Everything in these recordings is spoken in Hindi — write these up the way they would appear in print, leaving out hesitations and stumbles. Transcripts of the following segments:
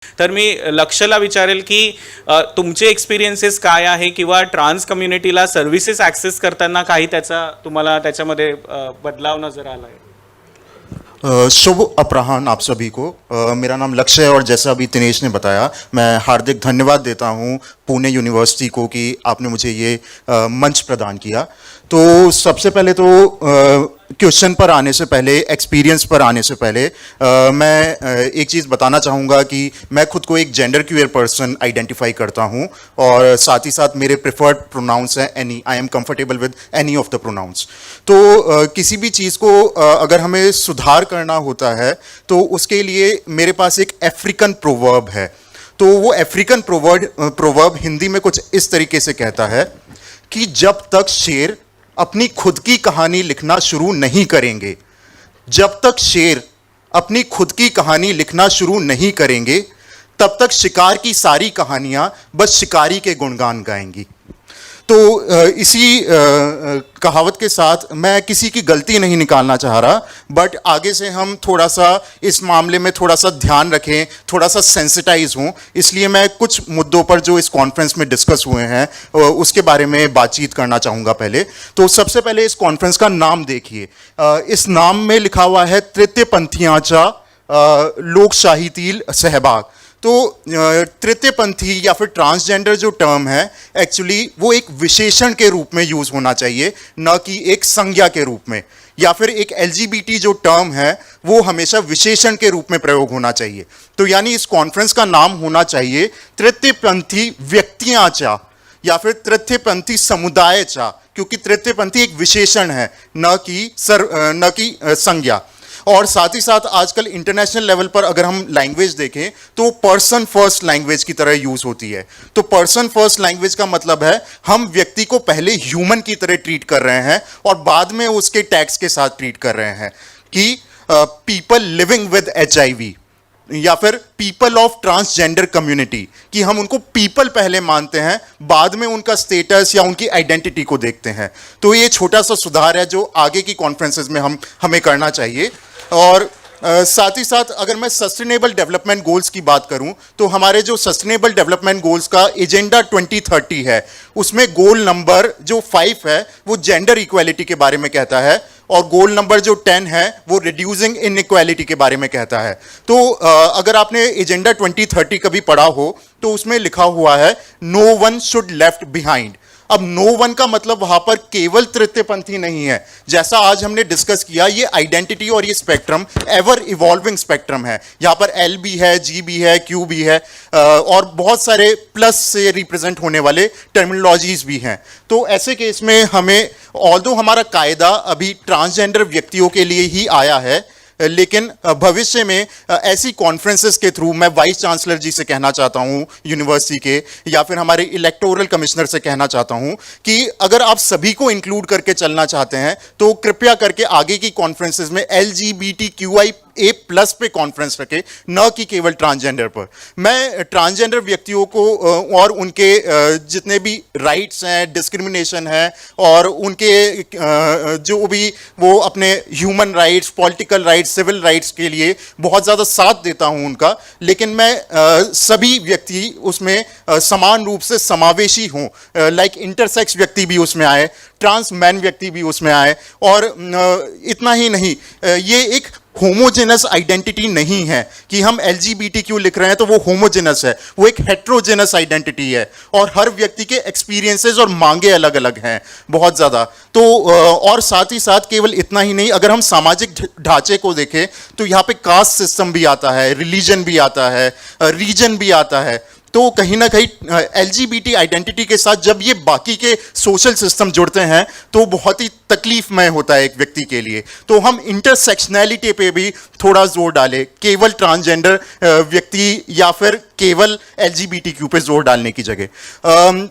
तर मी लक्षला विचारेल की तुमचे एक्सपिरियन्सेस काय आहे किंवा ट्रान्स कम्युनिटीला सर्व्हिसेस ॲक्सेस करताना काही त्याचा तुम्हाला त्याच्यामध्ये बदलाव नजर आला आहे? शुभ अपराह्न आप सभी को। मेरा नाम लक्ष्य है और जैसा अभी दिनेश ने बताया, मैं हार्दिक धन्यवाद देता हूँ पुणे यूनिवर्सिटी को कि आपने मुझे ये मंच प्रदान किया। तो सबसे पहले तो क्वेश्चन पर आने से पहले, एक्सपीरियंस पर आने से पहले मैं एक चीज़ बताना चाहूँगा कि मैं खुद को एक जेंडर क्यूअर पर्सन आइडेंटिफाई करता हूँ और साथ ही साथ मेरे प्रेफर्ड प्रोनाउंस हैं any. I am comfortable with any of the pronounce. तो किसी भी चीज़ को अगर हमें सुधार करना होता है तो उसके लिए मेरे पास एक अफ्रीकन प्रोवर्ब है। तो वो अफ्रीकन प्रोवर्ब हिंदी में कुछ इस तरीके से कहता है कि जब तक शेर अपनी खुद की कहानी लिखना शुरू नहीं करेंगे, जब तक शेर अपनी खुद की कहानी लिखना शुरू नहीं करेंगे, तब तक शिकार की सारी कहानियां बस शिकारी के गुणगान गाएंगी। तो इसी कहावत के साथ मैं किसी की गलती नहीं निकालना चाह रहा, बट आगे से हम थोड़ा सा इस मामले में थोड़ा सा ध्यान रखें, थोड़ा सा सेंसिटाइज हों। इसलिए मैं कुछ मुद्दों पर जो इस कॉन्फ्रेंस में डिस्कस हुए हैं उसके बारे में बातचीत करना चाहूँगा। पहले तो सबसे पहले इस कॉन्फ्रेंस का नाम देखिए। इस नाम में लिखा हुआ है तृतीय पंथीयांचा लोकशाहीतील सहभाग। तो तृतीय पंथी या फिर ट्रांसजेंडर जो टर्म है एक्चुअली वो एक विशेषण के रूप में यूज़ होना चाहिए, न कि एक संज्ञा के रूप में। या फिर एक एलजीबीटी जो टर्म है वो हमेशा विशेषण के रूप में प्रयोग होना चाहिए। तो यानी इस कॉन्फ्रेंस का नाम होना चाहिए तृतीय पंथी व्यक्तियाचा या फिर तृतीय पंथी समुदायचा, क्योंकि तृतीय पंथी एक विशेषण है, न कि संज्ञा। और साथ ही साथ आजकल इंटरनेशनल लेवल पर अगर हम लैंग्वेज देखें तो पर्सन फर्स्ट लैंग्वेज की तरह यूज होती है। तो पर्सन फर्स्ट लैंग्वेज का मतलब है हम व्यक्ति को पहले ह्यूमन की तरह ट्रीट कर रहे हैं और बाद में उसके टैग्स के साथ ट्रीट कर रहे हैं कि पीपल लिविंग विद HIV या फिर पीपल ऑफ ट्रांसजेंडर कम्युनिटी, कि हम उनको पीपल पहले मानते हैं, बाद में उनका स्टेटस या उनकी आइडेंटिटी को देखते हैं। तो ये छोटा सा सुधार है जो आगे की कॉन्फ्रेंसेस में हमें करना चाहिए। और साथ ही साथ अगर मैं सस्टेनेबल डेवलपमेंट गोल्स की बात करूं तो हमारे जो सस्टेनेबल डेवलपमेंट गोल्स का एजेंडा 2030 है, उसमें गोल नंबर जो 5 है वो जेंडर इक्वालिटी के बारे में कहता है और गोल नंबर जो 10 है वो रिड्यूसिंग इनइक्वालिटी के बारे में कहता है। तो अगर आपने एजेंडा 2030 कभी पढ़ा हो तो उसमें लिखा हुआ है no one should left behind. अब नो वन का मतलब वहां पर केवल तृतीय पंथी नहीं है। जैसा आज हमने डिस्कस किया, ये आइडेंटिटी और ये स्पेक्ट्रम एवर इवॉल्विंग स्पेक्ट्रम है। यहाँ पर एल भी है, जी भी है, क्यू भी है और बहुत सारे प्लस से रिप्रेजेंट होने वाले टर्मिनोलॉजीज भी हैं। तो ऐसे केस में हमें, ऑल्दो हमारा कायदा अभी ट्रांसजेंडर व्यक्तियों के लिए ही आया है, लेकिन भविष्य में ऐसी कॉन्फ्रेंसेस के थ्रू मैं वाइस चांसलर जी से कहना चाहता हूं यूनिवर्सिटी के, या फिर हमारे इलेक्टोरल कमिश्नर से कहना चाहता हूं कि अगर आप सभी को इंक्लूड करके चलना चाहते हैं तो कृपया करके आगे की कॉन्फ्रेंसेस में LGBTQIA+ पे कॉन्फ्रेंस रखें, न कि केवल ट्रांसजेंडर पर। मैं ट्रांसजेंडर व्यक्तियों को और उनके जितने भी राइट्स हैं, डिस्क्रिमिनेशन है और उनके जो भी वो अपने human rights, political rights, civil rights के लिए बहुत ज़्यादा साथ देता हूं उनका, लेकिन मैं सभी व्यक्ति उसमें समान रूप से समावेशी हों, लाइक इंटरसेक्स व्यक्ति भी उसमें आए, ट्रांस मैन व्यक्ति भी उसमें आए। और इतना ही नहीं, ये एक होमोजेनस आइडेंटिटी नहीं है कि हम LGBTQ लिख रहे हैं तो वो होमोजेनस है, वो एक हेट्रोजेनस आइडेंटिटी है और हर व्यक्ति के एक्सपीरियंसेस और मांगे अलग अलग हैं बहुत ज़्यादा। तो और साथ ही साथ केवल इतना ही नहीं, अगर हम सामाजिक ढांचे को देखें तो यहाँ पे कास्ट सिस्टम भी आता है, रिलीजन भी आता है, रीजन भी आता है। तो कहीं ना कहीं LGBT आइडेंटिटी के साथ जब ये बाकी के सोशल सिस्टम जुड़ते हैं तो बहुत ही तकलीफमय होता है एक व्यक्ति के लिए। तो हम इंटरसेक्शनैलिटी पे भी थोड़ा जोर डालें, केवल ट्रांसजेंडर व्यक्ति या फिर केवल LGBTQ पे जोर डालने की जगह।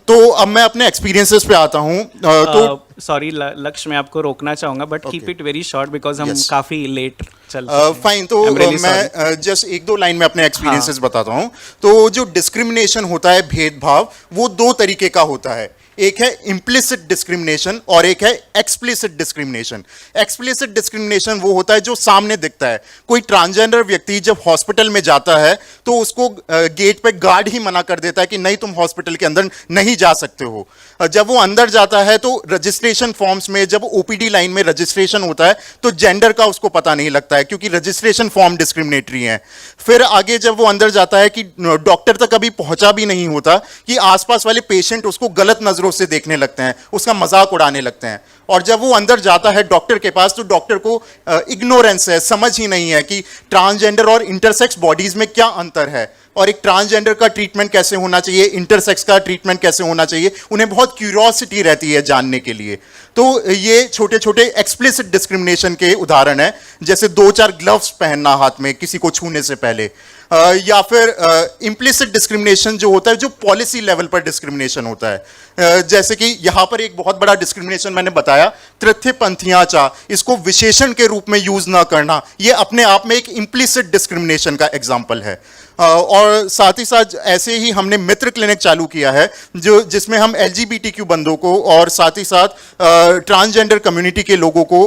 तो अब मैं अपने एक्सपीरियंसेस पे आता हूँ। तो सॉरी लक्ष्य, मैं आपको रोकना चाहूंगा but keep it very short because हम काफी लेट चल फाइन। तो मैं जस्ट 1-2 लाइन में अपने एक्सपीरियंसेस बताता हूँ। तो जो डिस्क्रिमिनेशन होता है, भेदभाव, वो 2 तरीके का होता है। एक है इम्प्लिसिट डिस्क्रिमिनेशन और एक है एक्सप्लिसिट डिस्क्रिमिनेशन। एक्सप्लिसिट डिस्क्रिमिनेशन वो होता है जो सामने दिखता है। कोई ट्रांसजेंडर व्यक्ति जब हॉस्पिटल में जाता है तो उसको गेट पे गार्ड ही मना कर देता है कि नहीं, तुम हॉस्पिटल के अंदर नहीं जा सकते हो। जब वो अंदर जाता है तो रजिस्ट्रेशन फॉर्म्स में जब ओपीडी लाइन में रजिस्ट्रेशन होता है तो जेंडर का उसको पता नहीं लगता है, क्योंकि रजिस्ट्रेशन फॉर्म डिस्क्रिमिनेटरी है। फिर आगे जब वो अंदर जाता है कि डॉक्टर तक कभी पहुंचा भी नहीं होता कि आसपास वाले पेशेंट उसको गलत नजरों से देखने लगते हैं, उसका मजाक उड़ाने लगते हैं। और जब वो अंदर जाता है डॉक्टर के पास तो डॉक्टर को इग्नोरेंस है, समझ ही नहीं है कि ट्रांसजेंडर और इंटरसेक्स बॉडीज में क्या अंतर है और एक ट्रांसजेंडर का ट्रीटमेंट कैसे होना चाहिए, इंटरसेक्स का ट्रीटमेंट कैसे होना चाहिए। उन्हें बहुत क्यूरियोसिटी रहती है जानने के लिए। तो ये छोटे छोटे एक्सप्लिसिट डिस्क्रिमिनेशन के उदाहरण है, जैसे 2-4 ग्लव्स पहनना हाथ में किसी को छूने से पहले, या फिर इम्प्लिसिट डिस्क्रिमिनेशन जो होता है जो पॉलिसी लेवल पर डिस्क्रिमिनेशन होता है। जैसे कि यहाँ पर एक बहुत बड़ा डिस्क्रिमिनेशन मैंने बताया, तृतीयपंथीयाचा, इसको विशेषण के रूप में यूज ना करना, ये अपने आप में एक इम्प्लिसिट डिस्क्रिमिनेशन का एग्जाम्पल है। और साथ ही साथ ऐसे ही हमने मित्र क्लिनिक चालू किया है जो जिसमें हम LGBTQ बंदों को और साथ ही साथ ट्रांसजेंडर कम्युनिटी के लोगों को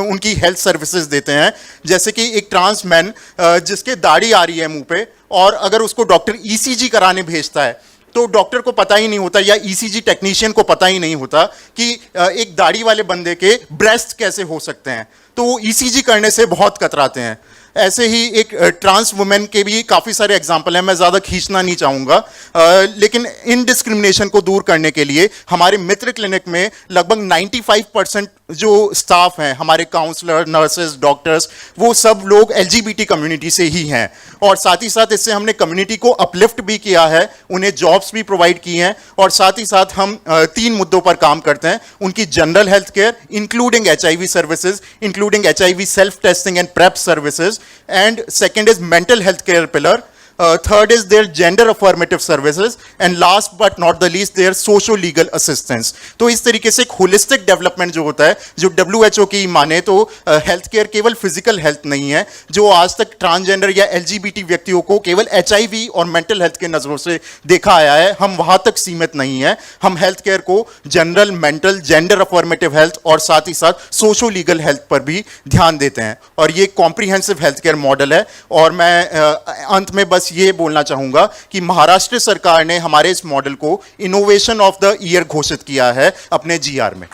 उनकी हेल्थ सर्विसेज देते हैं। जैसे कि एक ट्रांस मैन जिसके दाढ़ी आ रही है मुंह पे, और अगर उसको डॉक्टर ECG कराने भेजता है तो डॉक्टर को पता ही नहीं होता या ECG टेक्नीशियन को पता ही नहीं होता कि एक दाढ़ी वाले बंदे के ब्रेस्ट कैसे हो सकते हैं, तो वो ECG करने से बहुत कतराते हैं। ऐसे ही एक ट्रांस वुमेन के भी काफ़ी सारे एग्जाम्पल हैं, मैं ज़्यादा खींचना नहीं चाहूँगा, लेकिन इन डिस्क्रिमिनेशन को दूर करने के लिए हमारे मित्र क्लिनिक में लगभग 95% जो स्टाफ हैं, हमारे काउंसलर, नर्सेज, डॉक्टर्स, वो सब लोग LGBT कम्युनिटी से ही हैं। और साथ ही साथ इससे हमने कम्युनिटी को अपलिफ्ट भी किया है, उन्हें जॉब्स भी प्रोवाइड की हैं। और साथ ही साथ हम 3 मुद्दों पर काम करते हैं, उनकी general health care including HIV services, including HIV self testing and prep services, and second is mental health care pillar, third is their gender affirmative services, and last but not the least their socio legal assistance। तो इस तरीके से एक होलिस्टिक डेवलपमेंट जो होता है, जो WHO की माने तो हेल्थ केयर केवल फिजिकल हेल्थ नहीं है, जो आज तक ट्रांसजेंडर या LGBT व्यक्तियों को केवल HIV और मेंटल हेल्थ के नजरों से देखा आया है, हम वहां तक सीमित नहीं है। हम हेल्थ केयर को general, mental, gender affirmative health और साथ ही साथ सोशो लीगल हेल्थ पर भी ध्यान देते हैं, और ये कॉम्प्रिहेंसिव हेल्थ केयर मॉडल है। और मैं अंत में बस ये बोलना चाहूंगा कि महाराष्ट्र सरकार ने हमारे इस मॉडल को इनोवेशन ऑफ द ईयर घोषित किया है अपने GR में।